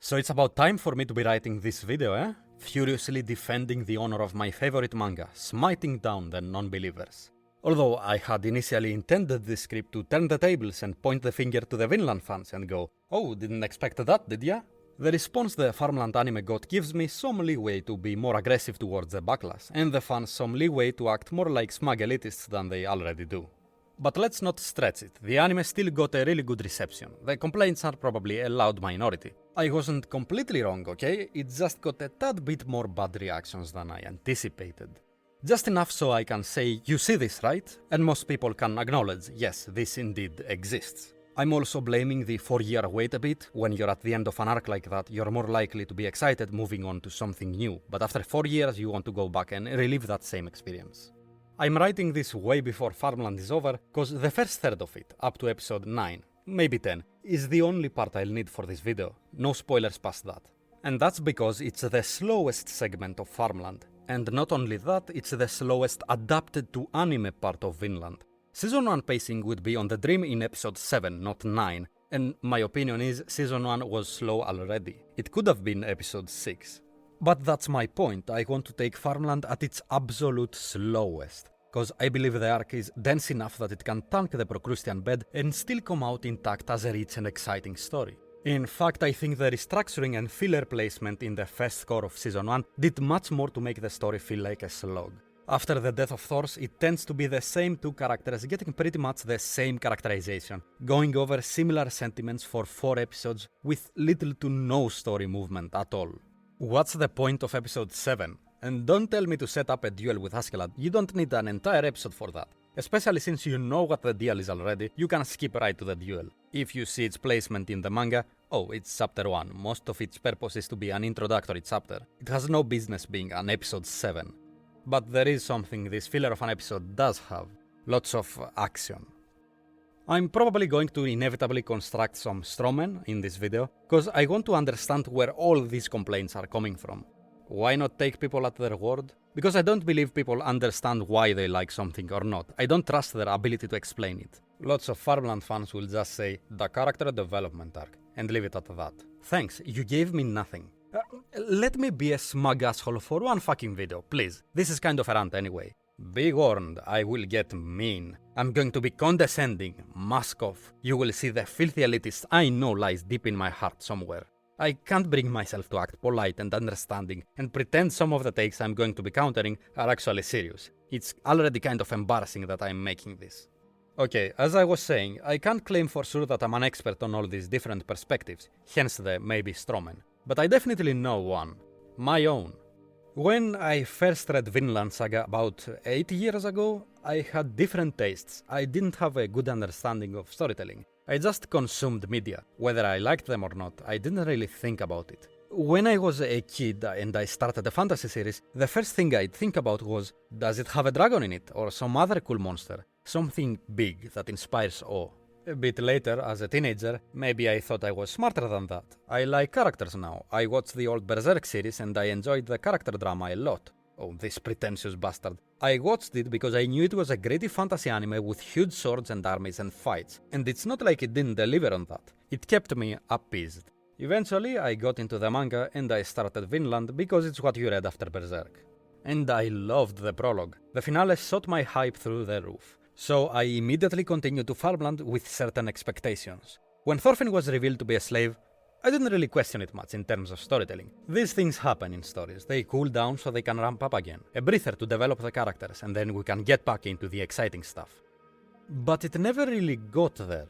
So it's about time for me to be writing this video, eh? Furiously defending the honor of my favorite manga, smiting down the non-believers. Although I had initially intended this script to turn the tables and point the finger to the Vinland fans and go, "Oh, didn't expect that, did ya?" The response the Farmland anime got gives me some leeway to be more aggressive towards the Backlash, and the fans some leeway to act more like smug elitists than they already do. But let's not stretch it, the anime still got a really good reception. The complaints are probably a loud minority. I wasn't completely wrong, okay? It just got a tad bit more bad reactions than I anticipated. Just enough so I can say, you see this, right? And most people can acknowledge, yes, this indeed exists. I'm also blaming the 4-year wait a bit. When you're at the end of an arc like that, you're more likely to be excited moving on to something new. But after 4 years, you want to go back and relive that same experience. I'm writing this way before Farmland is over, cause the first third of it, up to episode 9, maybe 10, is the only part I'll need for this video. No spoilers past that. And that's because it's the slowest segment of Farmland. And not only that, it's the slowest adapted to anime part of Vinland. Season 1 pacing would be on the dream in episode 7, not 9. And my opinion is, season 1 was slow already. It could have been episode 6. But that's my point, I want to take Farmland at its absolute slowest. Cause I believe the arc is dense enough that it can tank the Procrustean bed and still come out intact as a rich and exciting story. In fact, I think the restructuring and filler placement in the first core of season 1 did much more to make the story feel like a slog. After the death of Thors, it tends to be the same two characters getting pretty much the same characterization, going over similar sentiments for 4 episodes with little to no story movement at all. What's the point of episode 7? And don't tell me to set up a duel with Askeladd, you don't need an entire episode for that. Especially since you know what the deal is already, you can skip right to the duel. If you see its placement in the manga, oh, it's chapter 1, most of its purpose is to be an introductory chapter. It has no business being an episode 7. But there is something this filler of an episode does have. Lots of action. I'm probably going to inevitably construct some strawmen in this video, cause I want to understand where all these complaints are coming from. Why not take people at their word? Because I don't believe people understand why they like something or not. I don't trust their ability to explain it. Lots of Farmland fans will just say, the character development arc, and leave it at that. Thanks, you gave me nothing. Let me be a smug asshole for one fucking video, please. This is kind of a rant anyway. Be warned, I will get mean. I'm going to be condescending, mask off. You will see the filthy elitist I know lies deep in my heart somewhere. I can't bring myself to act polite and understanding and pretend some of the takes I'm going to be countering are actually serious. It's already kind of embarrassing that I'm making this. Okay, as I was saying, I can't claim for sure that I'm an expert on all these different perspectives, hence the maybe strawman. But I definitely know one. My own. When I first read Vinland Saga about 8 years ago, I had different tastes. I didn't have a good understanding of storytelling. I just consumed media. Whether I liked them or not, I didn't really think about it. When I was a kid and I started a fantasy series, the first thing I'd think about was, does it have a dragon in it or some other cool monster? Something big that inspires awe. A bit later, as a teenager, maybe I thought I was smarter than that. I like characters now. I watched the old Berserk series and I enjoyed the character drama a lot. Oh, this pretentious bastard. I watched it because I knew it was a gritty fantasy anime with huge swords and armies and fights, and it's not like it didn't deliver on that. It kept me appeased. Eventually, I got into the manga and I started Vinland because it's what you read after Berserk. And I loved the prologue. The finale shot my hype through the roof. So I immediately continued to Farmland with certain expectations. When Thorfinn was revealed to be a slave, I didn't really question it much in terms of storytelling. These things happen in stories. They cool down so they can ramp up again. A breather to develop the characters, and then we can get back into the exciting stuff. But it never really got there.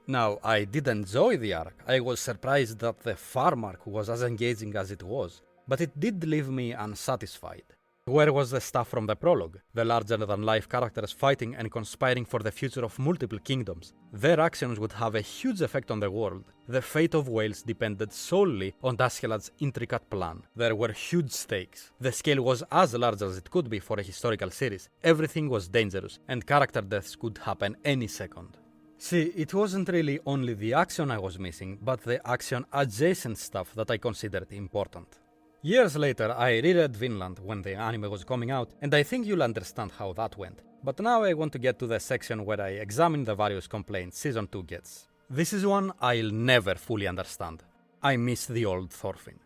Now, I did enjoy the arc. I was surprised that the farm arc was as engaging as it was, but it did leave me unsatisfied. Where was the stuff from the prologue? The larger-than-life characters fighting and conspiring for the future of multiple kingdoms. Their actions would have a huge effect on the world. The fate of Wales depended solely on Askeladd's intricate plan. There were huge stakes. The scale was as large as it could be for a historical series. Everything was dangerous, and character deaths could happen any second. See, it wasn't really only the action I was missing, but the action-adjacent stuff that I considered important. Years later, I reread Vinland when the anime was coming out, and I think you'll understand how that went. But now I want to get to the section where I examine the various complaints Season 2 gets. This is one I'll never fully understand. I miss the old Thorfinn.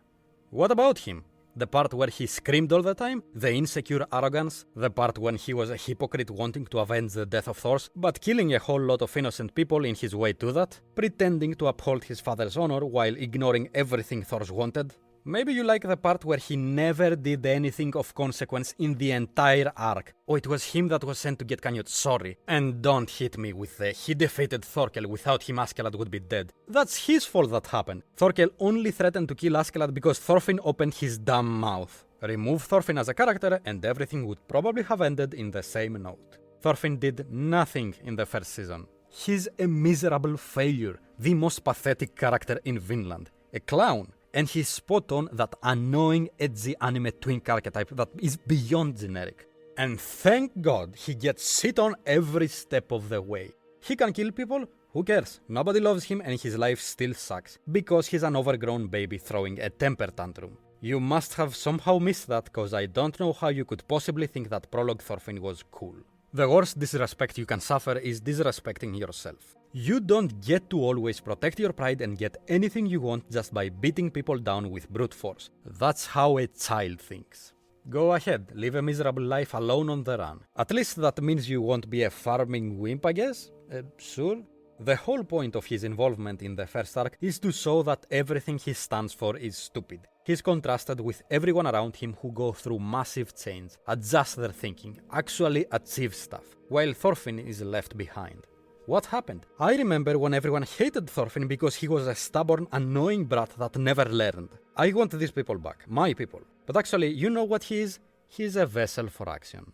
What about him? The part where he screamed all the time? The insecure arrogance? The part when he was a hypocrite wanting to avenge the death of Thors, but killing a whole lot of innocent people in his way to that? Pretending to uphold his father's honor while ignoring everything Thors wanted? Maybe you like the part where he never did anything of consequence in the entire arc. Oh, it was him that was sent to get Canute, sorry. And don't hit me with the he defeated Thorkel, without him Askeladd would be dead. That's his fault that happened. Thorkel only threatened to kill Askeladd because Thorfinn opened his dumb mouth. Remove Thorfinn as a character and everything would probably have ended in the same note. Thorfinn did nothing in the first season. He's a miserable failure, the most pathetic character in Vinland. A clown. And he's spot on that annoying, edgy anime twink archetype that is beyond generic. And thank God he gets shit on every step of the way. He can kill people? Who cares? Nobody loves him and his life still sucks. Because he's an overgrown baby throwing a temper tantrum. You must have somehow missed that, cause I don't know how you could possibly think that Prologue Thorfinn was cool. The worst disrespect you can suffer is disrespecting yourself. You don't get to always protect your pride and get anything you want just by beating people down with brute force. That's how a child thinks. Go ahead, live a miserable life alone on the run. At least that means you won't be a farming wimp, I guess? Sure. The whole point of his involvement in the first arc is to show that everything he stands for is stupid. He's contrasted with everyone around him who go through massive change, adjust their thinking, actually achieve stuff, while Thorfinn is left behind. What happened? I remember when everyone hated Thorfinn because he was a stubborn, annoying brat that never learned. I want these people back, my people. But actually, you know what he is? He's a vessel for action.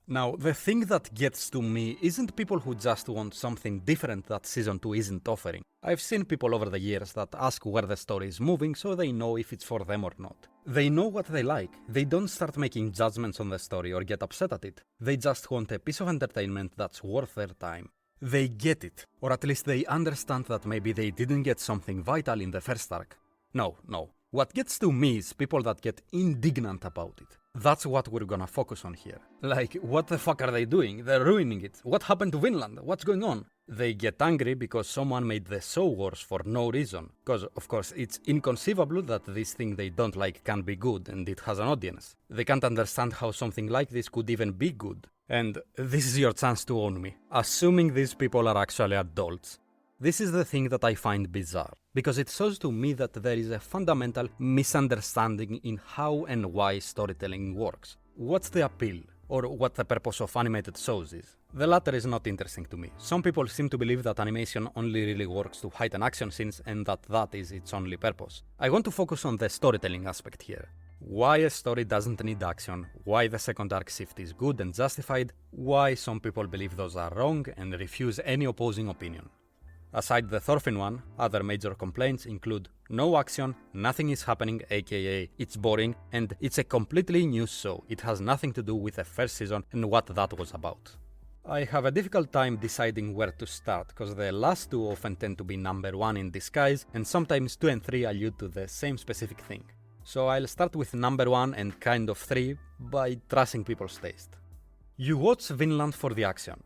Now, the thing that gets to me isn't people who just want something different that Season 2 isn't offering. I've seen people over the years that ask where the story is moving so they know if it's for them or not. They know what they like. They don't start making judgments on the story or get upset at it. They just want a piece of entertainment that's worth their time. They get it, or at least they understand that maybe they didn't get something vital in the first arc. No. What gets to me is people that get indignant about it. That's what we're gonna focus on here. Like, what the fuck are they doing? They're ruining it. What happened to Vinland? What's going on? They get angry because someone made the show worse for no reason. Because, of course, it's inconceivable that this thing they don't like can be good and it has an audience. They can't understand how something like this could even be good. And this is your chance to own me. Assuming these people are actually adults. This is the thing that I find bizarre, because it shows to me that there is a fundamental misunderstanding in how and why storytelling works. What's the appeal, or what the purpose of animated shows is? The latter is not interesting to me. Some people seem to believe that animation only really works to heighten action scenes and that is its only purpose. I want to focus on the storytelling aspect here. Why a story doesn't need action, why the second arc shift is good and justified, why some people believe those are wrong and refuse any opposing opinion. Aside the Thorfinn one, other major complaints include no action, nothing is happening, aka it's boring, and it's a completely new show. It has nothing to do with the first season and what that was about. I have a difficult time deciding where to start, because the last two often tend to be number one in disguise, and sometimes 2 and 3 allude to the same specific thing. So I'll start with number 1 and kind of 3 by trashing people's taste. You watch Vinland for the action.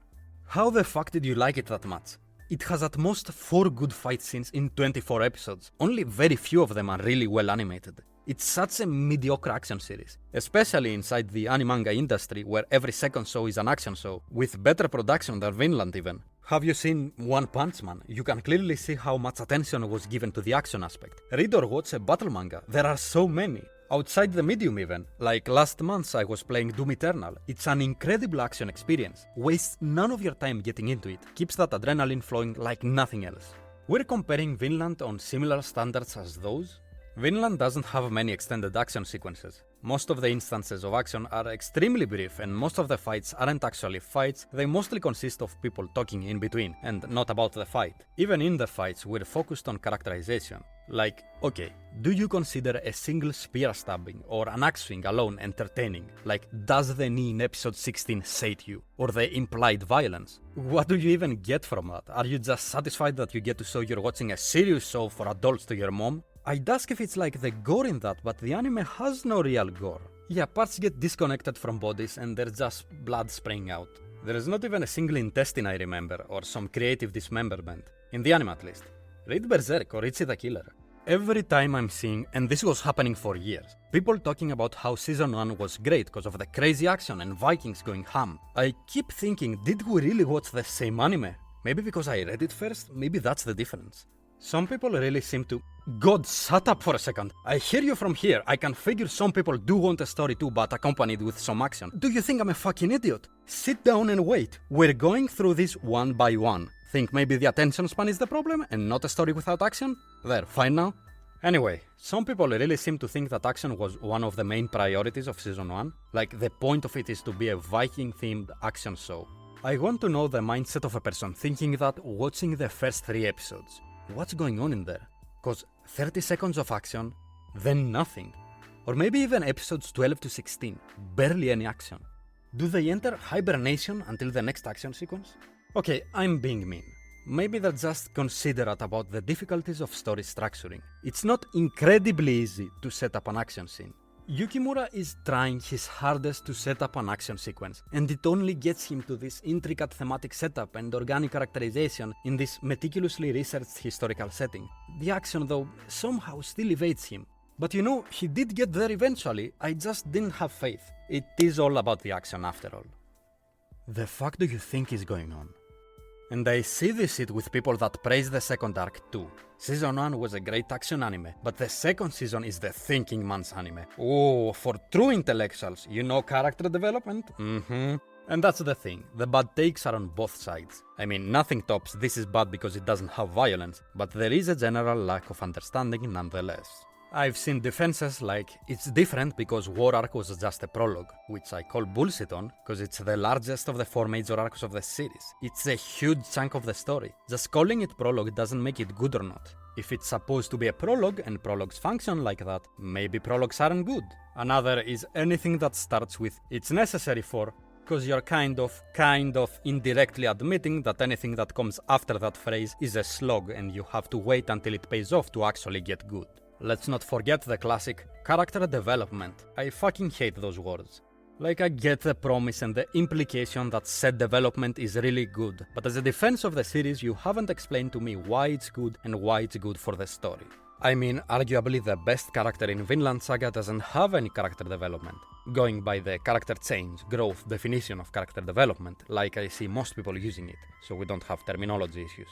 How the fuck did you like it that much? It has at most 4 good fight scenes in 24 episodes. Only very few of them are really well animated. It's such a mediocre action series, especially inside the anime-manga industry where every second show is an action show, with better production than Vinland even. Have you seen One Punch Man? You can clearly see how much attention was given to the action aspect. Read or watch a battle manga. There are so many. Outside the medium even. Like last month I was playing Doom Eternal. It's an incredible action experience. Waste none of your time getting into it. Keeps that adrenaline flowing like nothing else. We're comparing Vinland on similar standards as those. Vinland doesn't have many extended action sequences. Most of the instances of action are extremely brief and most of the fights aren't actually fights, they mostly consist of people talking in between and not about the fight. Even in the fights we're focused on characterization. Like, okay, do you consider a single spear stabbing or an axe swing alone entertaining? Like, does the knee in episode 16 sate you? Or the implied violence? What do you even get from that? Are you just satisfied that you get to show you're watching a serious show for adults to your mom? I'd ask if it's like the gore in that, but the anime has no real gore. Yeah, parts get disconnected from bodies and there's just blood spraying out. There is not even a single intestine I remember, or some creative dismemberment. In the anime at least. Read Berserk or Ichi the Killer. Every time I'm seeing, and this was happening for years, people talking about how Season 1 was great because of the crazy action and Vikings going ham, I keep thinking, did we really watch the same anime? Maybe because I read it first, maybe that's the difference. Some people really seem to... God, shut up for a second. I hear you from here. I can figure some people do want a story too, but accompanied with some action. Do you think I'm a fucking idiot? Sit down and wait. We're going through this one by one. Think maybe the attention span is the problem and not a story without action? There, fine now? Anyway, some people really seem to think that action was one of the main priorities of Season 1. Like, the point of it is to be a Viking-themed action show. I want to know the mindset of a person thinking that watching the first 3 episodes. What's going on in there? Cause 30 seconds of action, then nothing. Or maybe even episodes 12 to 16, barely any action. Do they enter hibernation until the next action sequence? Okay, I'm being mean. Maybe they're just considerate about the difficulties of story structuring. It's not incredibly easy to set up an action scene. Yukimura is trying his hardest to set up an action sequence, and it only gets him to this intricate thematic setup and organic characterization in this meticulously researched historical setting. The action, though, somehow still evades him. But you know, he did get there eventually, I just didn't have faith. It is all about the action after all. The fuck do you think is going on? And I see this shit with people that praise the second arc too. Season 1 was a great action anime, but the second season is the thinking man's anime. Oh, for true intellectuals, you know character development? And that's the thing, the bad takes are on both sides. I mean, nothing tops this is bad because it doesn't have violence, but there is a general lack of understanding nonetheless. I've seen defenses like, it's different because War Arc was just a prologue, which I call bullshit on, because it's the largest of the 4 major arcs of the series. It's a huge chunk of the story. Just calling it prologue doesn't make it good or not. If it's supposed to be a prologue and prologues function like that, maybe prologues aren't good. Another is anything that starts with, it's necessary for, because you're kind of indirectly admitting that anything that comes after that phrase is a slog and you have to wait until it pays off to actually get good. Let's not forget the classic character development. I fucking hate those words. Like, I get the promise and the implication that said development is really good, but as a defense of the series, you haven't explained to me why it's good and why it's good for the story. I mean, arguably the best character in Vinland Saga doesn't have any character development. Going by the character change, growth, definition of character development, like I see most people using it, so we don't have terminology issues.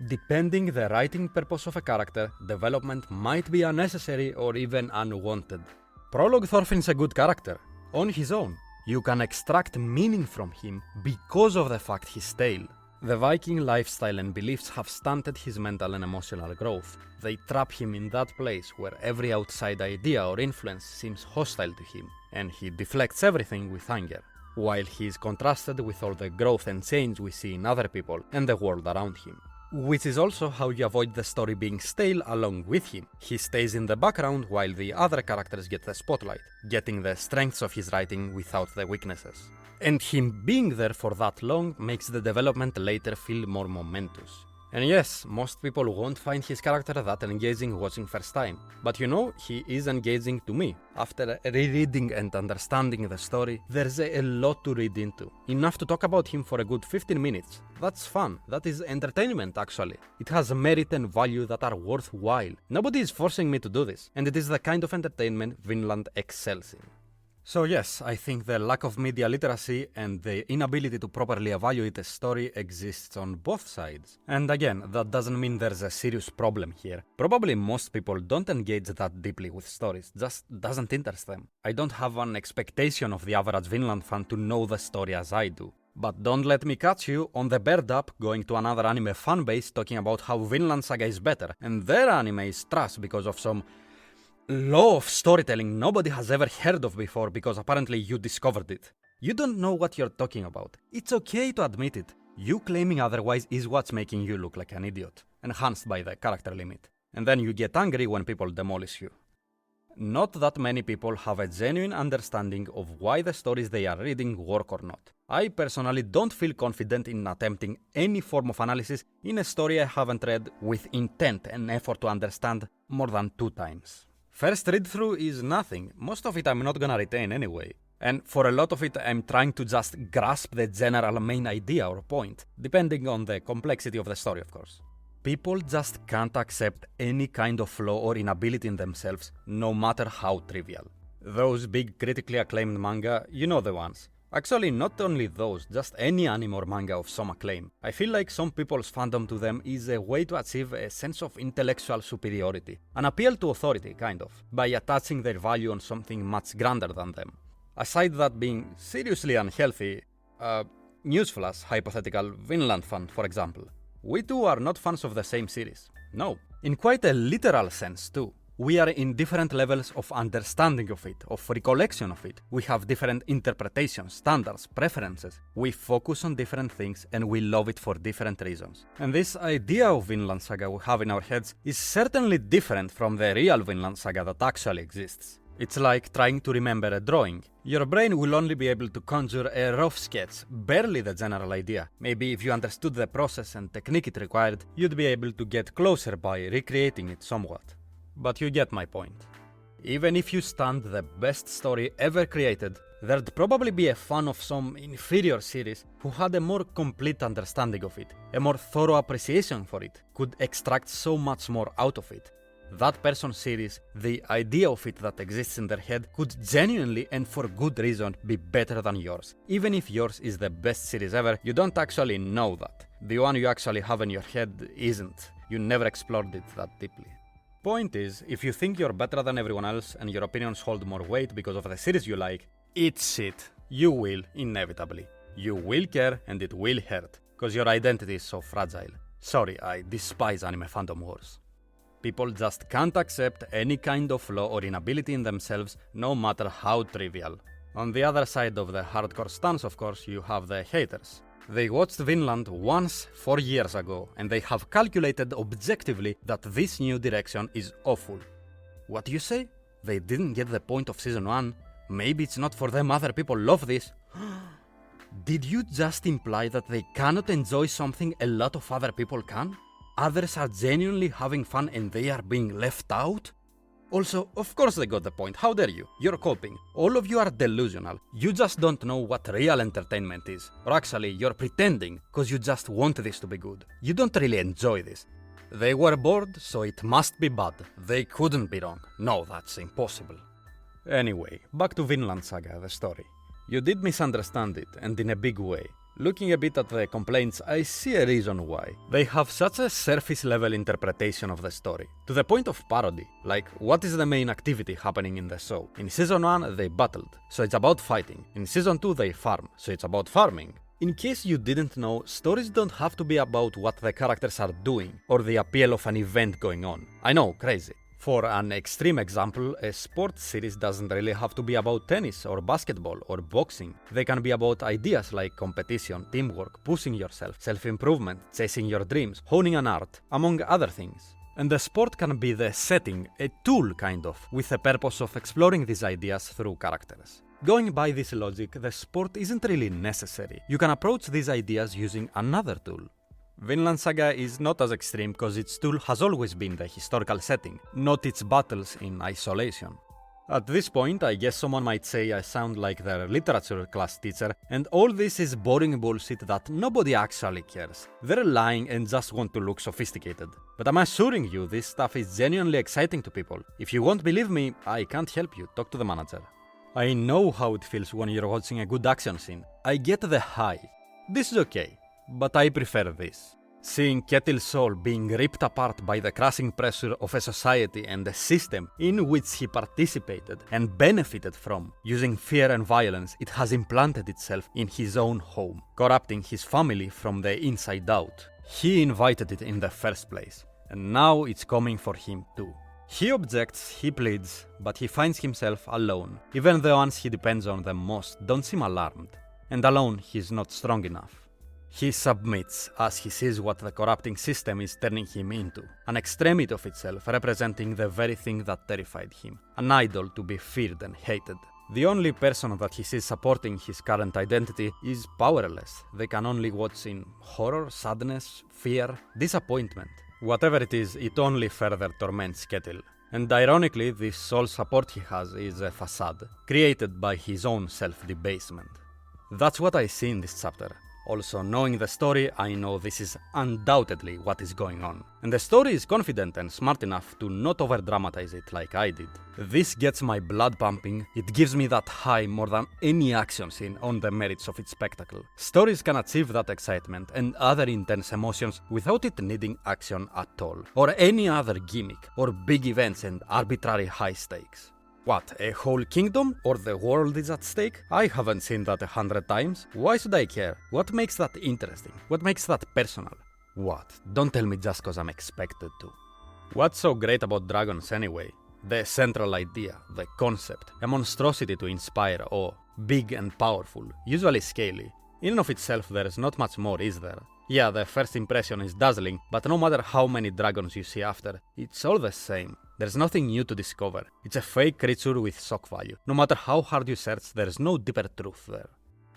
Depending the writing purpose of a character, development might be unnecessary or even unwanted. Prologue Thorfinn's a good character, on his own. You can extract meaning from him because of the fact he's stale. The Viking lifestyle and beliefs have stunted his mental and emotional growth. They trap him in that place where every outside idea or influence seems hostile to him, and he deflects everything with anger, while he is contrasted with all the growth and change we see in other people and the world around him. Which is also how you avoid the story being stale along with him. He stays in the background while the other characters get the spotlight, getting the strengths of his writing without the weaknesses. And him being there for that long makes the development later feel more momentous. And yes, most people won't find his character that engaging watching first time, but you know, he is engaging to me. After rereading and understanding the story, there's a lot to read into. Enough to talk about him for a good 15 minutes. That's fun, that is entertainment actually. It has merit and value that are worthwhile. Nobody is forcing me to do this, and it is the kind of entertainment Vinland excels in. So yes, I think the lack of media literacy and the inability to properly evaluate a story exists on both sides. And again, that doesn't mean there's a serious problem here. Probably most people don't engage that deeply with stories, just doesn't interest them. I don't have an expectation of the average Vinland fan to know the story as I do. But don't let me catch you on the bird up going to another anime fanbase talking about how Vinland Saga is better and their anime is trash because of some law of storytelling nobody has ever heard of before because apparently you discovered it. You don't know what you're talking about. It's okay to admit it. You claiming otherwise is what's making you look like an idiot, enhanced by the character limit. And then you get angry when people demolish you. Not that many people have a genuine understanding of why the stories they are reading work or not. I personally don't feel confident in attempting any form of analysis in a story I haven't read with intent and effort to understand more than 2 times. First read-through is nothing, most of it I'm not gonna retain anyway. And for a lot of it I'm trying to just grasp the general main idea or point, depending on the complexity of the story of course. People just can't accept any kind of flaw or inability in themselves, no matter how trivial. Those big critically acclaimed manga, you know the ones. Actually, not only those, just any anime or manga of some acclaim. I feel like some people's fandom to them is a way to achieve a sense of intellectual superiority, an appeal to authority, kind of, by attaching their value on something much grander than them. Aside that being seriously unhealthy, newsflash, hypothetical Vinland fan, for example. We two are not fans of the same series. No. In quite a literal sense, too. We are in different levels of understanding of it, of recollection of it. We have different interpretations, standards, preferences. We focus on different things and we love it for different reasons. And this idea of Vinland Saga we have in our heads is certainly different from the real Vinland Saga that actually exists. It's like trying to remember a drawing. Your brain will only be able to conjure a rough sketch, barely the general idea. Maybe if you understood the process and technique it required, you'd be able to get closer by recreating it somewhat. But you get my point. Even if you stand the best story ever created, there'd probably be a fan of some inferior series who had a more complete understanding of it, a more thorough appreciation for it, could extract so much more out of it. That person's series, the idea of it that exists in their head, could genuinely and for good reason be better than yours. Even if yours is the best series ever, you don't actually know that. The one you actually have in your head isn't. You never explored it that deeply. Point is, if you think you're better than everyone else and your opinions hold more weight because of the series you like, it's shit. You will, inevitably. You will care and it will hurt, cause your identity is so fragile. Sorry, I despise anime fandom wars. People just can't accept any kind of flaw or inability in themselves, no matter how trivial. On the other side of the hardcore stance, of course, you have the haters. They watched Vinland once 4 years ago, and they have calculated objectively that this new direction is awful. What do you say? They didn't get the point of season 1? Maybe it's not for them, other people love this. Did you just imply that they cannot enjoy something a lot of other people can? Others are genuinely having fun and they are being left out? Also, of course they got the point, how dare you? You're coping. All of you are delusional. You just don't know what real entertainment is. Or actually, you're pretending, cause you just want this to be good. You don't really enjoy this. They were bored, so it must be bad. They couldn't be wrong. No, that's impossible. Anyway, back to Vinland Saga, the story. You did misunderstand it, and in a big way. Looking a bit at the complaints, I see a reason why. They have such a surface-level interpretation of the story, to the point of parody. Like, what is the main activity happening in the show? In season 1, they battled, so it's about fighting. In season 2, they farm, so it's about farming. In case you didn't know, stories don't have to be about what the characters are doing, or the appeal of an event going on. I know, crazy. For an extreme example, a sports series doesn't really have to be about tennis or basketball or boxing. They can be about ideas like competition, teamwork, pushing yourself, self-improvement, chasing your dreams, honing an art, among other things. And the sport can be the setting, a tool kind of, with the purpose of exploring these ideas through characters. Going by this logic, the sport isn't really necessary. You can approach these ideas using another tool. Vinland Saga is not as extreme because its tool has always been the historical setting, not its battles in isolation. At this point, I guess someone might say I sound like their literature class teacher, and all this is boring bullshit that nobody actually cares. They're lying and just want to look sophisticated. But I'm assuring you, this stuff is genuinely exciting to people. If you won't believe me, I can't help you, talk to the manager. I know how it feels when you're watching a good action scene. I get the high. This is okay. But I prefer this. Seeing Ketil's soul being ripped apart by the crushing pressure of a society and a system in which he participated and benefited from, using fear and violence, it has implanted itself in his own home, corrupting his family from the inside out. He invited it in the first place, and now it's coming for him too. He objects, he pleads, but he finds himself alone. Even the ones he depends on the most don't seem alarmed, and alone he's not strong enough. He submits as he sees what the corrupting system is turning him into, an extremity of itself representing the very thing that terrified him, an idol to be feared and hated. The only person that he sees supporting his current identity is powerless. They can only watch in horror, sadness, fear, disappointment. Whatever it is, it only further torments Ketil. And ironically, this sole support he has is a facade, created by his own self-debasement. That's what I see in this chapter. Also, knowing the story, I know this is undoubtedly what is going on. And the story is confident and smart enough to not over-dramatize it like I did. This gets my blood pumping, it gives me that high more than any action scene on the merits of its spectacle. Stories can achieve that excitement and other intense emotions without it needing action at all, or any other gimmick, or big events and arbitrary high stakes. What, a whole kingdom? Or the world is at stake? I haven't seen that 100 times. Why should I care? What makes that interesting? What makes that personal? What? Don't tell me just cause I'm expected to. What's so great about dragons anyway? The central idea, the concept, a monstrosity to inspire awe, big and powerful, usually scaly. In and of itself there is not much more, is there? Yeah, the first impression is dazzling, but no matter how many dragons you see after, it's all the same. There's nothing new to discover. It's a fake creature with shock value. No matter how hard you search, there's no deeper truth there.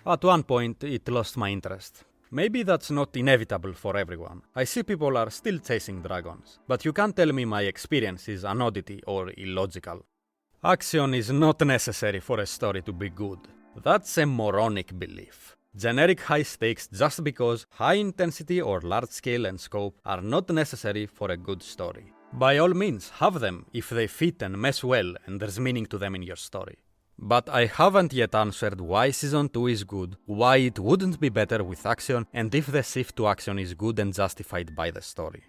At one point, it lost my interest. Maybe that's not inevitable for everyone. I see people are still chasing dragons, but you can't tell me my experience is an oddity or illogical. Action is not necessary for a story to be good. That's a moronic belief. Generic high stakes just because high intensity or large scale and scope are not necessary for a good story. By all means, have them if they fit and mesh well and there's meaning to them in your story. But I haven't yet answered why Season 2 is good, why it wouldn't be better with action, and if the shift to action is good and justified by the story.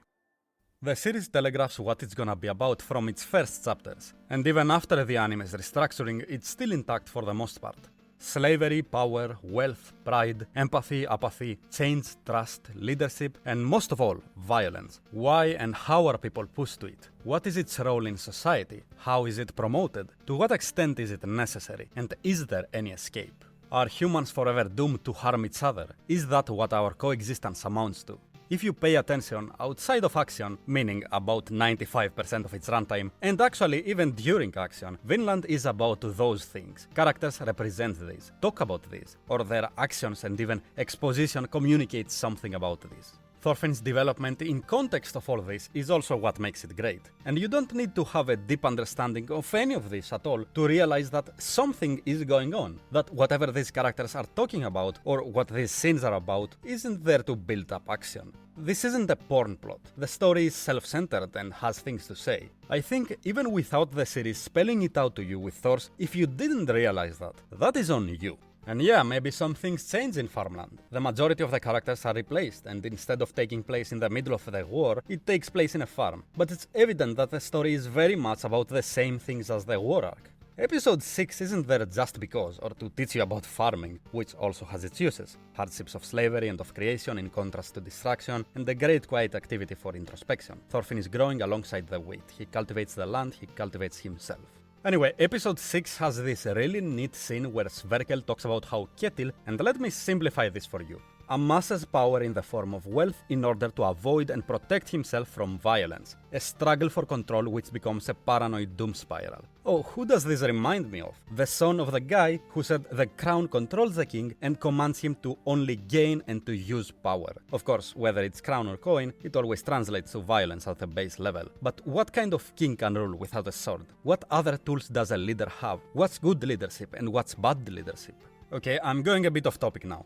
The series telegraphs what it's gonna be about from its first chapters, and even after the anime's restructuring, it's still intact for the most part. Slavery, power, wealth, pride, empathy, apathy, change, trust, leadership, and most of all, violence. Why and how are people pushed to it? What is its role in society? How is it promoted? To what extent is it necessary? And is there any escape? Are humans forever doomed to harm each other? Is that what our coexistence amounts to? If you pay attention outside of action, meaning about 95% of its runtime, and actually even during action, Vinland is about those things. Characters represent these, talk about these, or their actions and even exposition communicates something about this. Thorfinn's development in context of all this is also what makes it great. And you don't need to have a deep understanding of any of this at all to realize that something is going on. That whatever these characters are talking about, or what these scenes are about, isn't there to build up action. This isn't a porn plot. The story is self-centered and has things to say. I think even without the series spelling it out to you with Thors, if you didn't realize that, that is on you. And yeah, maybe some things change in Farmland. The majority of the characters are replaced, and instead of taking place in the middle of the war, it takes place in a farm. But it's evident that the story is very much about the same things as the war arc. Episode 6 isn't there just because, or to teach you about farming, which also has its uses. Hardships of slavery and of creation in contrast to destruction, and the great quiet activity for introspection. Thorfinn is growing alongside the wheat. He cultivates the land, he cultivates himself. Anyway, episode 6 has this really neat scene where Sverkel talks about how Ketil, and let me simplify this for you, amasses power in the form of wealth in order to avoid and protect himself from violence, a struggle for control which becomes a paranoid doom spiral. Oh, who does this remind me of? The son of the guy who said the crown controls the king and commands him to only gain and to use power. Of course, whether it's crown or coin, it always translates to violence at the base level. But what kind of king can rule without a sword? What other tools does a leader have? What's good leadership and what's bad leadership? Okay, I'm going a bit off topic now.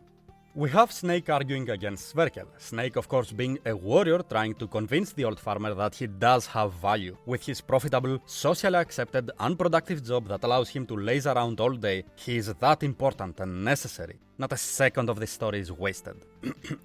We have Snake arguing against Sverkel. Snake, of course, being a warrior trying to convince the old farmer that he does have value. With his profitable, socially accepted, unproductive job that allows him to laze around all day, he is that important and necessary. Not a second of this story is wasted.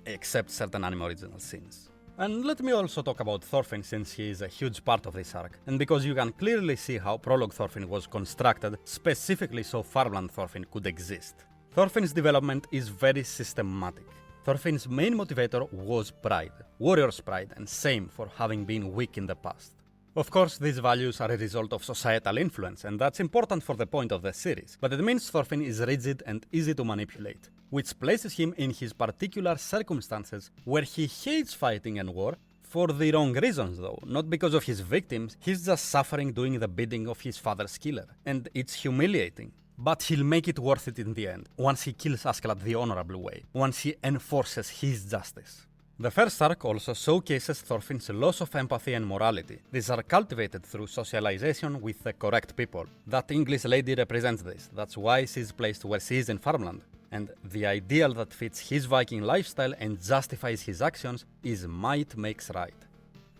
Except certain anime original scenes. And let me also talk about Thorfinn since he is a huge part of this arc, and because you can clearly see how Prologue Thorfinn was constructed specifically so Farmland Thorfinn could exist. Thorfinn's development is very systematic. Thorfinn's main motivator was pride, warrior's pride, and shame for having been weak in the past. Of course, these values are a result of societal influence, and that's important for the point of the series, but it means Thorfinn is rigid and easy to manipulate, which places him in his particular circumstances where he hates fighting and war, for the wrong reasons though, not because of his victims, he's just suffering doing the bidding of his father's killer, and it's humiliating. But he'll make it worth it in the end, once he kills Askeladd the honorable way, once he enforces his justice. The first arc also showcases Thorfinn's loss of empathy and morality. These are cultivated through socialization with the correct people. That English lady represents this, that's why she's placed where she is in Farmland. and the ideal that fits his Viking lifestyle and justifies his actions is might makes right.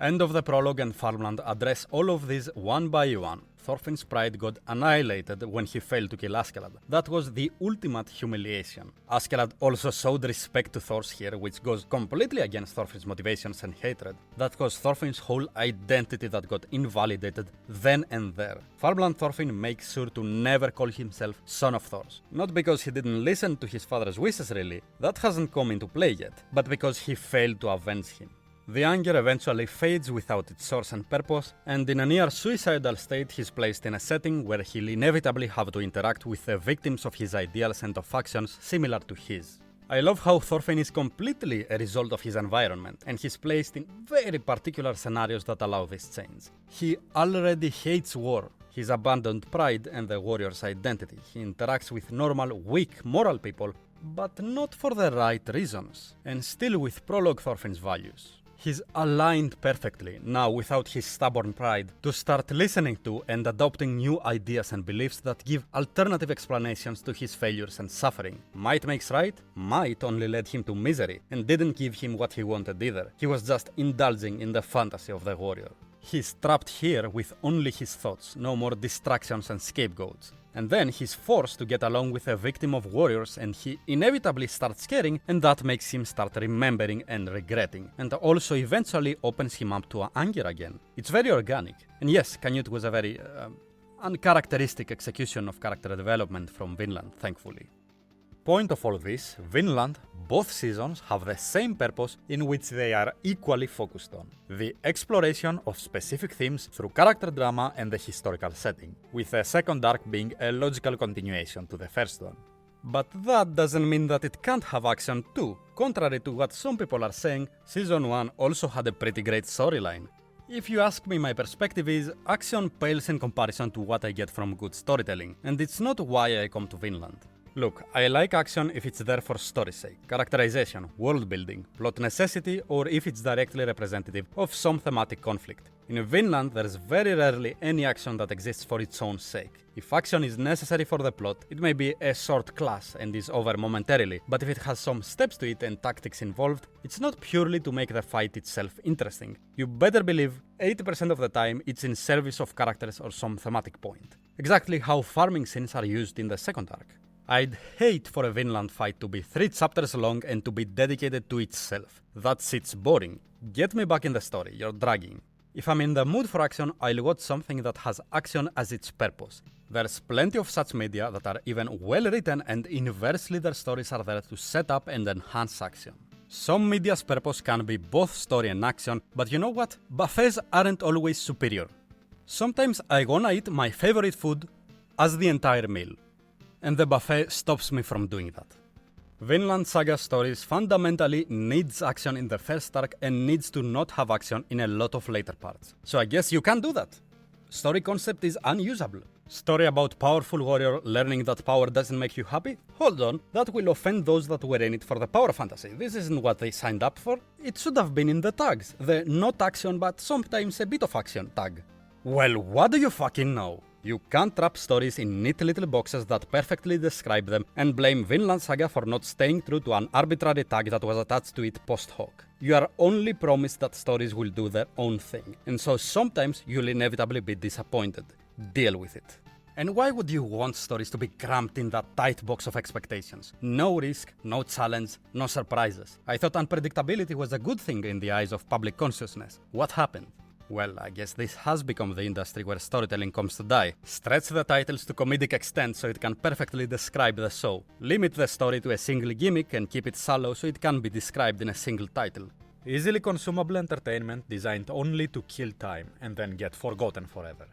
End of the prologue and Farmland address all of these one by one. Thorfinn's pride got annihilated when he failed to kill Askeladd. That was the ultimate humiliation. Askeladd also showed respect to Thor's here, which goes completely against Thorfinn's motivations and hatred. That was Thorfinn's whole identity that got invalidated then and there. Farmland Thorfinn makes sure to never call himself son of Thor's. Not because he didn't listen to his father's wishes really, that hasn't come into play yet, but because he failed to avenge him. The anger eventually fades without its source and purpose, and in a near suicidal state he's placed in a setting where he'll inevitably have to interact with the victims of his ideals and of actions similar to his. I love how Thorfinn is completely a result of his environment, and he's placed in very particular scenarios that allow this change. He already hates war. He's abandoned pride and the warrior's identity. He interacts with normal, weak, moral people, but not for the right reasons, and still with Prologue Thorfinn's values. He's aligned perfectly, now without his stubborn pride, to start listening to and adopting new ideas and beliefs that give alternative explanations to his failures and suffering. Might makes right? Might only led him to misery, and didn't give him what he wanted either. He was just indulging in the fantasy of the warrior. He's trapped here with only his thoughts, no more distractions and scapegoats. And then he's forced to get along with a victim of warriors, and he inevitably starts caring, and that makes him start remembering and regretting, and also eventually opens him up to anger again. It's very organic. And yes, Canute was a very uncharacteristic execution of character development from Vinland, thankfully. Point of all this, Vinland, both seasons have the same purpose in which they are equally focused on: the exploration of specific themes through character drama and the historical setting, with the second arc being a logical continuation to the first one. But that doesn't mean that it can't have action too. Contrary to what some people are saying, Season 1 also had a pretty great storyline. If you ask me, my perspective is, action pales in comparison to what I get from good storytelling, and it's not why I come to Vinland. Look, I like action if it's there for story's sake, characterization, world building, plot necessity, or if it's directly representative of some thematic conflict. In Vinland, there's very rarely any action that exists for its own sake. If action is necessary for the plot, it may be a short class and is over momentarily, but if it has some steps to it and tactics involved, it's not purely to make the fight itself interesting. You better believe 80% of the time it's in service of characters or some thematic point. Exactly how farming scenes are used in the second arc. I'd hate for a Vinland fight to be 3 chapters long and to be dedicated to itself. That shit's boring. Get me back in the story, you're dragging. If I'm in the mood for action, I'll watch something that has action as its purpose. There's plenty of such media that are even well written, and inversely their stories are there to set up and enhance action. Some media's purpose can be both story and action, but you know what? Buffets aren't always superior. Sometimes I wanna eat my favorite food as the entire meal, and the buffet stops me from doing that. Vinland Saga stories fundamentally needs action in the first arc and needs to not have action in a lot of later parts. So I guess you can do that. Story concept is unusable. Story about powerful warrior learning that power doesn't make you happy? Hold on, that will offend those that were in it for the power fantasy. This isn't what they signed up for. It should have been in the tags. The not action but sometimes a bit of action tag. Well, what do you fucking know? You can't wrap stories in neat little boxes that perfectly describe them and blame Vinland Saga for not staying true to an arbitrary tag that was attached to it post hoc. You are only promised that stories will do their own thing, and so sometimes you'll inevitably be disappointed. Deal with it. And why would you want stories to be cramped in that tight box of expectations? No risk, no challenge, no surprises. I thought unpredictability was a good thing in the eyes of public consciousness. What happened? Well, I guess this has become the industry where storytelling comes to die. Stretch the titles to comedic extent so it can perfectly describe the show. Limit the story to a single gimmick and keep it shallow so it can be described in a single title. Easily consumable entertainment designed only to kill time and then get forgotten forever.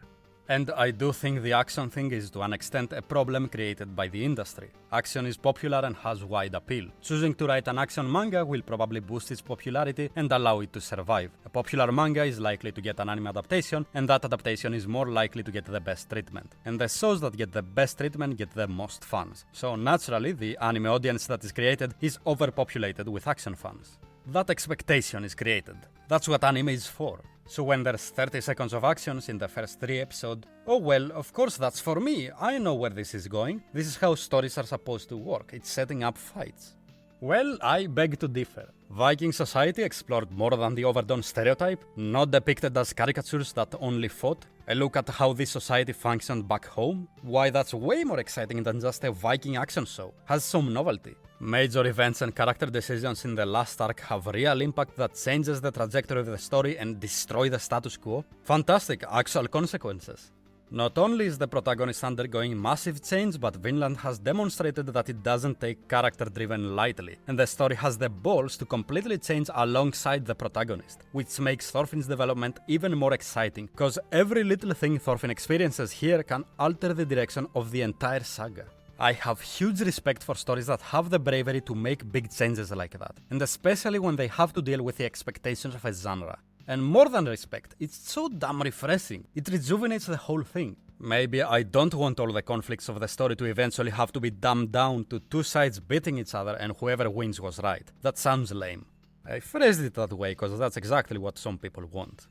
And I do think the action thing is to an extent a problem created by the industry. Action is popular and has wide appeal. Choosing to write an action manga will probably boost its popularity and allow it to survive. A popular manga is likely to get an anime adaptation, and that adaptation is more likely to get the best treatment. And the shows that get the best treatment get the most fans. So naturally, the anime audience that is created is overpopulated with action fans. That expectation is created. That's what anime is for. So when there's 30 seconds of actions in the first 3 episodes, oh well, of course that's for me, I know where this is going. This is how stories are supposed to work, it's setting up fights. Well, I beg to differ. Viking society explored more than the overdone stereotype, not depicted as caricatures that only fought. A look at how this society functioned back home, why that's way more exciting than just a Viking action show, has some novelty. Major events and character decisions in the last arc have real impact that changes the trajectory of the story and destroy the status quo. Fantastic actual consequences. Not only is the protagonist undergoing massive change, but Vinland has demonstrated that it doesn't take character-driven lightly, and the story has the balls to completely change alongside the protagonist, which makes Thorfinn's development even more exciting, cause every little thing Thorfinn experiences here can alter the direction of the entire saga. I have huge respect for stories that have the bravery to make big changes like that, and especially when they have to deal with the expectations of a genre. And more than respect, it's so damn refreshing. It rejuvenates the whole thing. Maybe I don't want all the conflicts of the story to eventually have to be dumbed down to two sides beating each other and whoever wins was right. That sounds lame. I phrased it that way because that's exactly what some people want.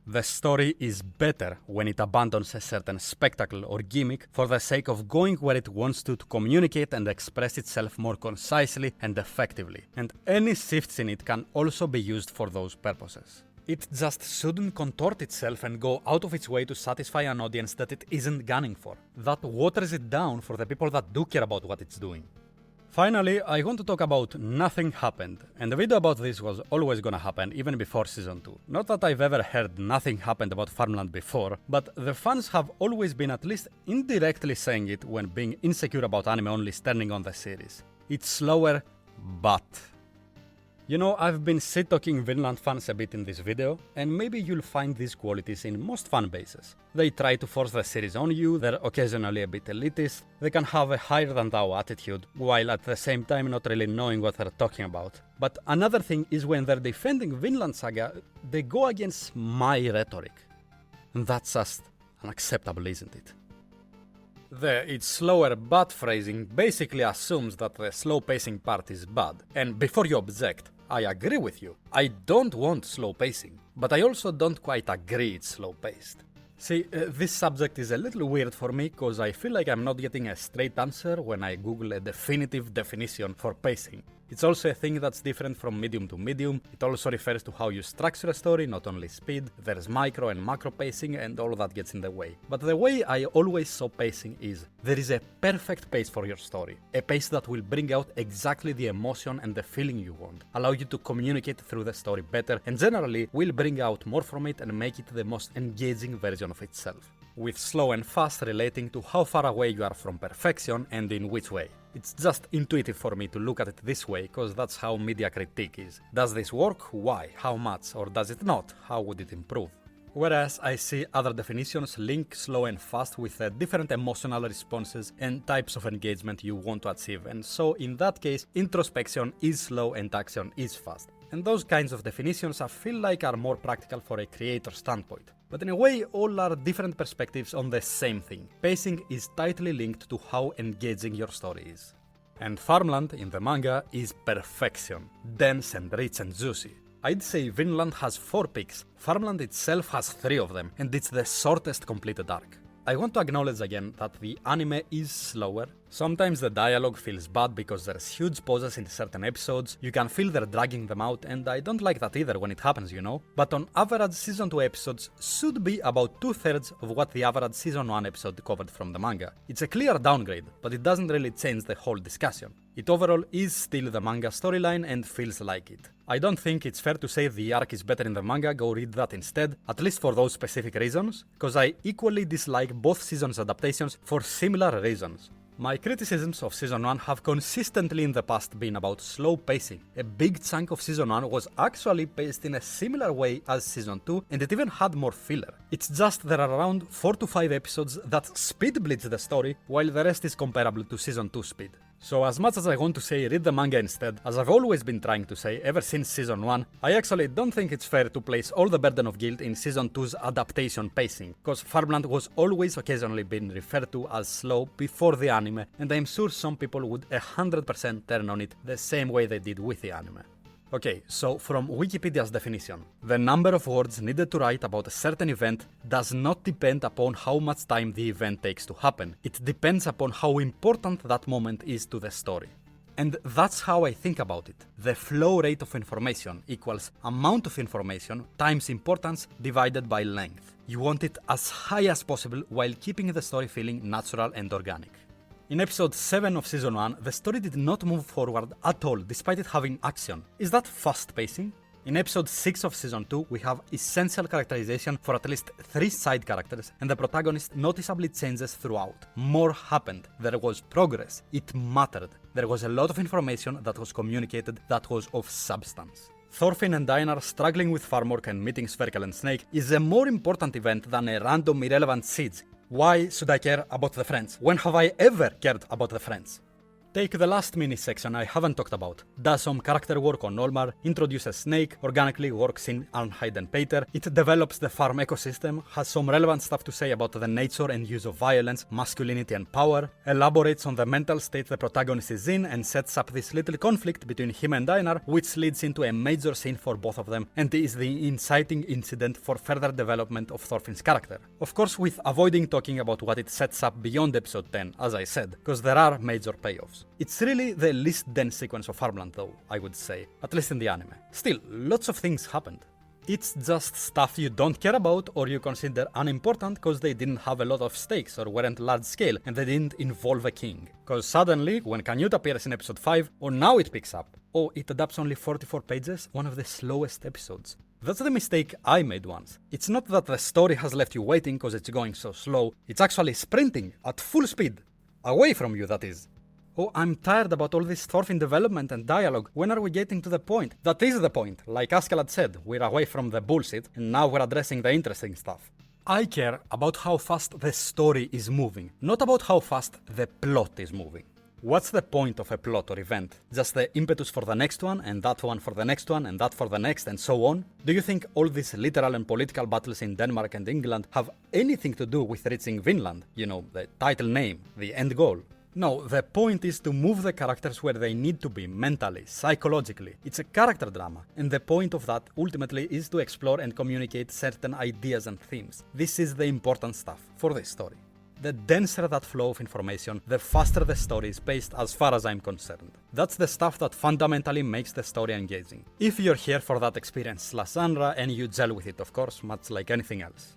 The story is better when it abandons a certain spectacle or gimmick for the sake of going where it wants to communicate and express itself more concisely and effectively. And any shifts in it can also be used for those purposes. It just shouldn't contort itself and go out of its way to satisfy an audience that it isn't gunning for. That waters it down for the people that do care about what it's doing. Finally, I want to talk about Nothing Happened, and the video about this was always gonna happen even before Season 2. Not that I've ever heard Nothing Happened about Farmland before, but the fans have always been at least indirectly saying it when being insecure about anime only turning on the series. It's slower, but... You know, I've been shit-talking Vinland fans a bit in this video, and maybe you'll find these qualities in most fan bases. They try to force the series on you, they're occasionally a bit elitist, they can have a higher-than-thou attitude, while at the same time not really knowing what they're talking about. But another thing is when they're defending Vinland Saga, they go against my rhetoric. And that's just unacceptable, isn't it? The "it's slower but" phrasing basically assumes that the slow pacing part is bad, and before you object, I agree with you. I don't want slow pacing, but I also don't quite agree it's slow paced. See, this subject is a little weird for me cause I feel like I'm not getting a straight answer when I Google a definitive definition for pacing. It's also a thing that's different from medium to medium. It also refers to how you structure a story, not only speed. There's micro and macro pacing and all that gets in the way. But the way I always saw pacing is, there is a perfect pace for your story. A pace that will bring out exactly the emotion and the feeling you want, allow you to communicate through the story better, and generally will bring out more from it and make it the most engaging version of itself. With slow and fast relating to how far away you are from perfection and in which way. It's just intuitive for me to look at it this way, cause that's how media critique is. Does this work? Why? How much? Or does it not? How would it improve? Whereas I see other definitions link slow and fast with different emotional responses and types of engagement you want to achieve, and so in that case, introspection is slow and action is fast. And those kinds of definitions I feel like are more practical for a creator standpoint. But in a way, all are different perspectives on the same thing. Pacing is tightly linked to how engaging your story is. And Farmland in the manga is perfection, dense and rich and juicy. I'd say Vinland has 4 peaks, Farmland itself has 3 of them, and it's the shortest completed arc. I want to acknowledge again that the anime is slower. Sometimes the dialogue feels bad because there's huge pauses in certain episodes, you can feel they're dragging them out, and I don't like that either when it happens, you know. But on average, Season 2 episodes should be about 2/3 of what the average Season 1 episode covered from the manga. It's a clear downgrade, but it doesn't really change the whole discussion. It overall is still the manga storyline and feels like it. I don't think it's fair to say the arc is better in the manga, go read that instead, at least for those specific reasons, cause I equally dislike both seasons' adaptations for similar reasons. My criticisms of Season 1 have consistently in the past been about slow pacing. A big chunk of Season 1 was actually paced in a similar way as Season 2, and it even had more filler. It's just there are around 4 to 5 episodes that speed blitz the story, while the rest is comparable to Season 2 speed. So as much as I want to say read the manga instead, as I've always been trying to say ever since Season 1, I actually don't think it's fair to place all the burden of guilt in Season 2's adaptation pacing, cause Farmland was always occasionally been referred to as slow before the anime, and I'm sure some people would 100% turn on it the same way they did with the anime. Okay, so from Wikipedia's definition, the number of words needed to write about a certain event does not depend upon how much time the event takes to happen. It depends upon how important that moment is to the story. And that's how I think about it. The flow rate of information equals amount of information times importance divided by length. You want it as high as possible while keeping the story feeling natural and organic. In episode 7 of season 1, the story did not move forward at all despite it having action. Is that fast pacing? In episode 6 of season 2, we have essential characterization for at least 3 side characters, and the protagonist noticeably changes throughout. More happened. There was progress. It mattered. There was a lot of information that was communicated that was of substance. Thorfinn and Einar struggling with farm work and meeting Sverkel and Snake is a more important event than a random irrelevant siege. Why should I care about the friends? When have I ever cared about the friends? Take the last mini section I haven't talked about. Does some character work on Olmar, introduces Snake, organically works in Arnheid and Peter, it develops the farm ecosystem, has some relevant stuff to say about the nature and use of violence, masculinity and power, elaborates on the mental state the protagonist is in and sets up this little conflict between him and Einar, which leads into a major scene for both of them and is the inciting incident for further development of Thorfinn's character. Of course, with avoiding talking about what it sets up beyond episode 10, as I said, because there are major payoffs. It's really the least dense sequence of Farmland though, I would say, at least in the anime. Still, lots of things happened. It's just stuff you don't care about or you consider unimportant because they didn't have a lot of stakes or weren't large scale and they didn't involve a king. Cause suddenly, when Canute appears in episode 5, oh now it picks up. Oh, it adapts only 44 pages, one of the slowest episodes. That's the mistake I made once. It's not that the story has left you waiting cause it's going so slow, it's actually sprinting at full speed. Away from you, that is. Oh, I'm tired about all this Thorfinn development and dialogue. When are we getting to the point? That is the point. Like Askeladd said, we're away from the bullshit, and now we're addressing the interesting stuff. I care about how fast the story is moving, not about how fast the plot is moving. What's the point of a plot or event? Just the impetus for the next one, and that one for the next one, and that for the next, and so on? Do you think all these literal and political battles in Denmark and England have anything to do with reaching Vinland? You know, the title name, the end goal? No, the point is to move the characters where they need to be mentally, psychologically. It's a character drama, and the point of that ultimately is to explore and communicate certain ideas and themes. This is the important stuff for this story. The denser that flow of information, the faster the story is paced as far as I'm concerned. That's the stuff that fundamentally makes the story engaging. If you're here for that experience/genre and you gel with it, of course, much like anything else.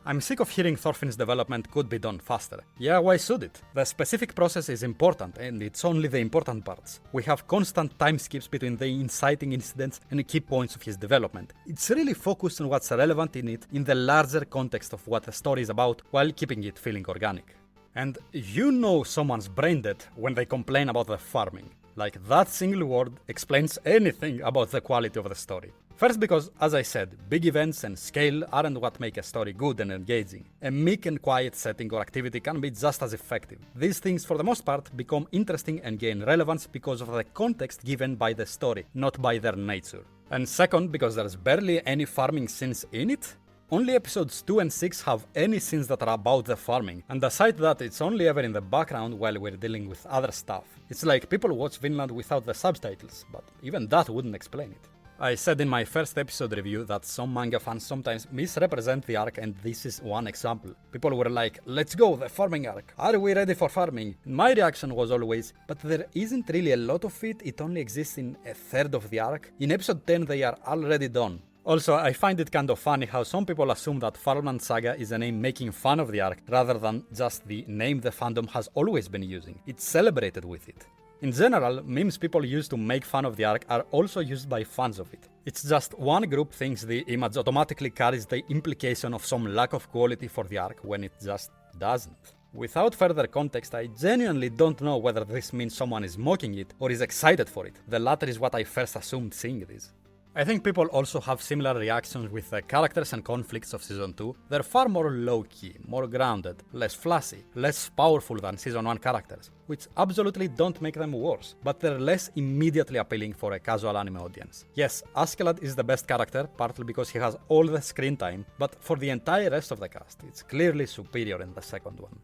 I'm sick of hearing Thorfinn's development could be done faster. Yeah, why should it? The specific process is important, and it's only the important parts. We have constant time skips between the inciting incidents and key points of his development. It's really focused on what's relevant in it in the larger context of what the story is about, while keeping it feeling organic. And you know someone's brain dead when they complain about the farming. Like that single word explains anything about the quality of the story. First because, as I said, big events and scale aren't what make a story good and engaging. A meek and quiet setting or activity can be just as effective. These things, for the most part, become interesting and gain relevance because of the context given by the story, not by their nature. And second, because there's barely any farming scenes in it. Only episodes 2 and 6 have any scenes that are about the farming, and aside that, it's only ever in the background while we're dealing with other stuff. It's like people watch Vinland without the subtitles, but even that wouldn't explain it. I said in my first episode review that some manga fans sometimes misrepresent the arc, and this is one example. People were like, let's go, the farming arc, are we ready for farming? And my reaction was always, but there isn't really a lot of it only exists in a third of the arc. In episode 10 they are already done. Also, I find it kind of funny how some people assume that Vinland Saga is a name making fun of the arc rather than just the name the fandom has always been using. It's celebrated with it. In general, memes people use to make fun of the arc are also used by fans of it. It's just one group thinks the image automatically carries the implication of some lack of quality for the arc when it just doesn't. Without further context, I genuinely don't know whether this means someone is mocking it or is excited for it. The latter is what I first assumed seeing this. I think people also have similar reactions with the characters and conflicts of Season 2. They're far more low-key, more grounded, less flashy, less powerful than Season 1 characters, which absolutely don't make them worse, but they're less immediately appealing for a casual anime audience. Yes, Askeladd is the best character, partly because he has all the screen time, but for the entire rest of the cast, it's clearly superior in the second one.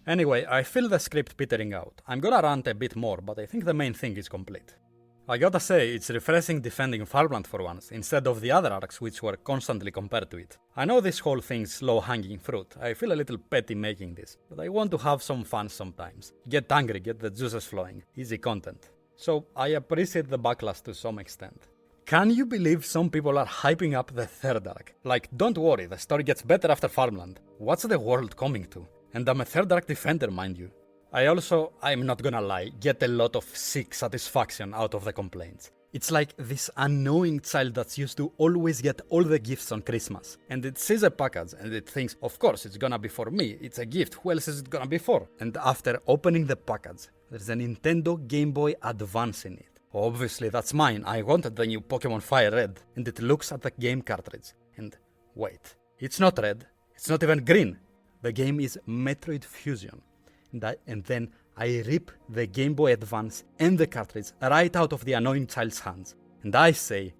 Anyway, I feel the script petering out. I'm gonna rant a bit more, but I think the main thing is complete. I gotta say, it's refreshing defending Farmland for once, instead of the other arcs which were constantly compared to it. I know this whole thing's low-hanging fruit, I feel a little petty making this, but I want to have some fun sometimes. Get angry, get the juices flowing, easy content. So I appreciate the backlash to some extent. Can you believe some people are hyping up the third arc? Like, don't worry, the story gets better after Farmland. What's the world coming to? And I'm a third arc defender, mind you. I'm not gonna lie, get a lot of sick satisfaction out of the complaints. It's like this annoying child that's used to always get all the gifts on Christmas. And it sees a package and it thinks, of course, it's gonna be for me, it's a gift, who else is it gonna be for? And after opening the package, there's a Nintendo Game Boy Advance in it. Obviously that's mine, I wanted the new Pokemon Fire Red. And it looks at the game cartridge. And wait, it's not red, it's not even green. The game is Metroid Fusion. And then I rip the Game Boy Advance and the cartridge right out of the annoying child's hands. And I say,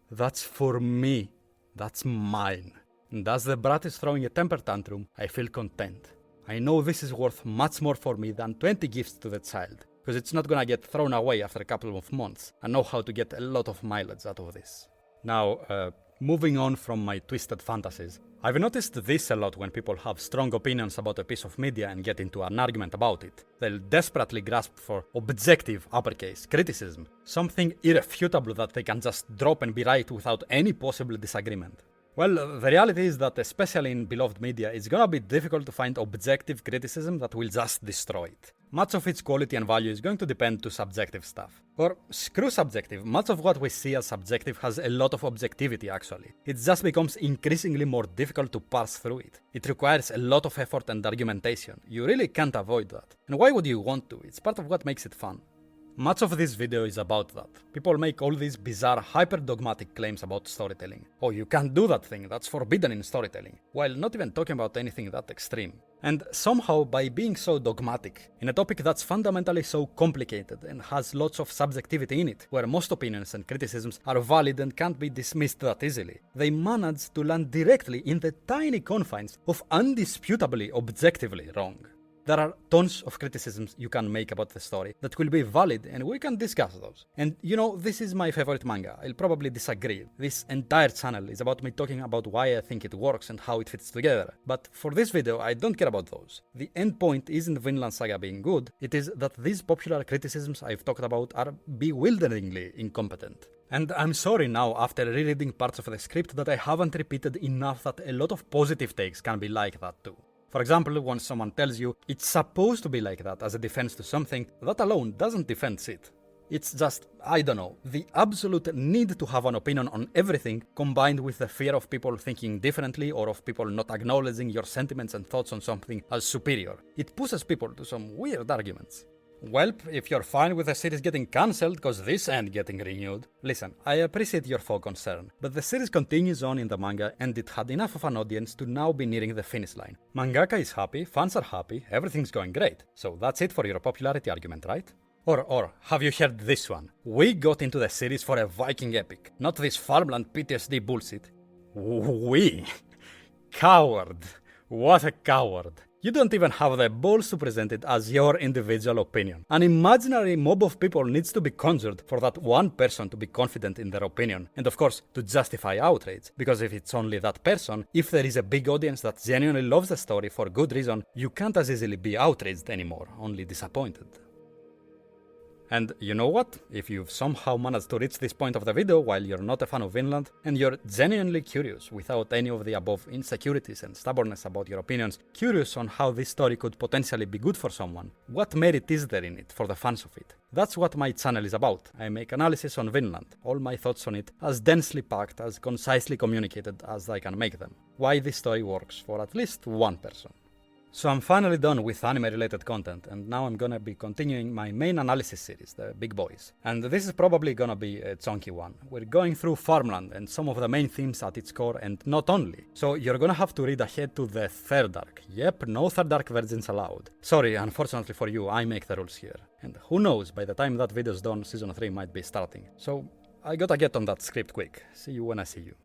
that's for me. That's mine. And as the brat is throwing a temper tantrum, I feel content. I know this is worth much more for me than 20 gifts to the child, because it's not gonna get thrown away after a couple of months. I know how to get a lot of mileage out of this. Now, moving on from my twisted fantasies, I've noticed this a lot when people have strong opinions about a piece of media and get into an argument about it. They'll desperately grasp for objective, uppercase, criticism, something irrefutable that they can just drop and be right without any possible disagreement. Well, the reality is that especially in beloved media, it's gonna be difficult to find objective criticism that will just destroy it. Much of its quality and value is going to depend to subjective stuff. Or screw subjective, much of what we see as subjective has a lot of objectivity actually. It just becomes increasingly more difficult to parse through it. It requires a lot of effort and argumentation. You really can't avoid that. And why would you want to? It's part of what makes it fun. Much of this video is about that. People make all these bizarre, hyper-dogmatic claims about storytelling. Oh, you can't do that thing, that's forbidden in storytelling, while not even talking about anything that extreme. And somehow, by being so dogmatic, in a topic that's fundamentally so complicated and has lots of subjectivity in it, where most opinions and criticisms are valid and can't be dismissed that easily, they manage to land directly in the tiny confines of undisputably objectively wrong. There are tons of criticisms you can make about the story that will be valid and we can discuss those. And you know, this is my favorite manga. I'll probably disagree. This entire channel is about me talking about why I think it works and how it fits together. But for this video, I don't care about those. The end point isn't Vinland Saga being good, it is that these popular criticisms I've talked about are bewilderingly incompetent. And I'm sorry now, after rereading parts of the script, that I haven't repeated enough that a lot of positive takes can be like that too. For example, when someone tells you it's supposed to be like that as a defense to something, that alone doesn't defend it. It's just, I don't know, the absolute need to have an opinion on everything combined with the fear of people thinking differently or of people not acknowledging your sentiments and thoughts on something as superior. It pushes people to some weird arguments. Well, if you're fine with the series getting cancelled because this ain't getting renewed, listen, I appreciate your full concern, but the series continues on in the manga and it had enough of an audience to now be nearing the finish line. Mangaka is happy, fans are happy, everything's going great. So that's it for your popularity argument, right? Or have you heard this one? We got into the series for a Viking epic, not this farmland PTSD bullshit. We? Coward. What a coward. You don't even have the balls to present it as your individual opinion. An imaginary mob of people needs to be conjured for that one person to be confident in their opinion, and of course, to justify outrage. Because if it's only that person, if there is a big audience that genuinely loves the story for good reason, you can't as easily be outraged anymore, only disappointed. And you know what? If you've somehow managed to reach this point of the video while you're not a fan of Vinland, and you're genuinely curious without any of the above insecurities and stubbornness about your opinions, curious on how this story could potentially be good for someone, what merit is there in it for the fans of it? That's what my channel is about. I make analysis on Vinland, all my thoughts on it, as densely packed, as concisely communicated as I can make them. Why this story works for at least one person. So I'm finally done with anime-related content, and now I'm gonna be continuing my main analysis series, the Big Boys. And this is probably gonna be a chunky one. We're going through Farmland and some of the main themes at its core, and not only. So you're gonna have to read ahead to the third arc. Yep, no third arc virgins allowed. Sorry, unfortunately for you, I make the rules here. And who knows, by the time that video's done, Season 3 might be starting. So I gotta get on that script quick. See you when I see you.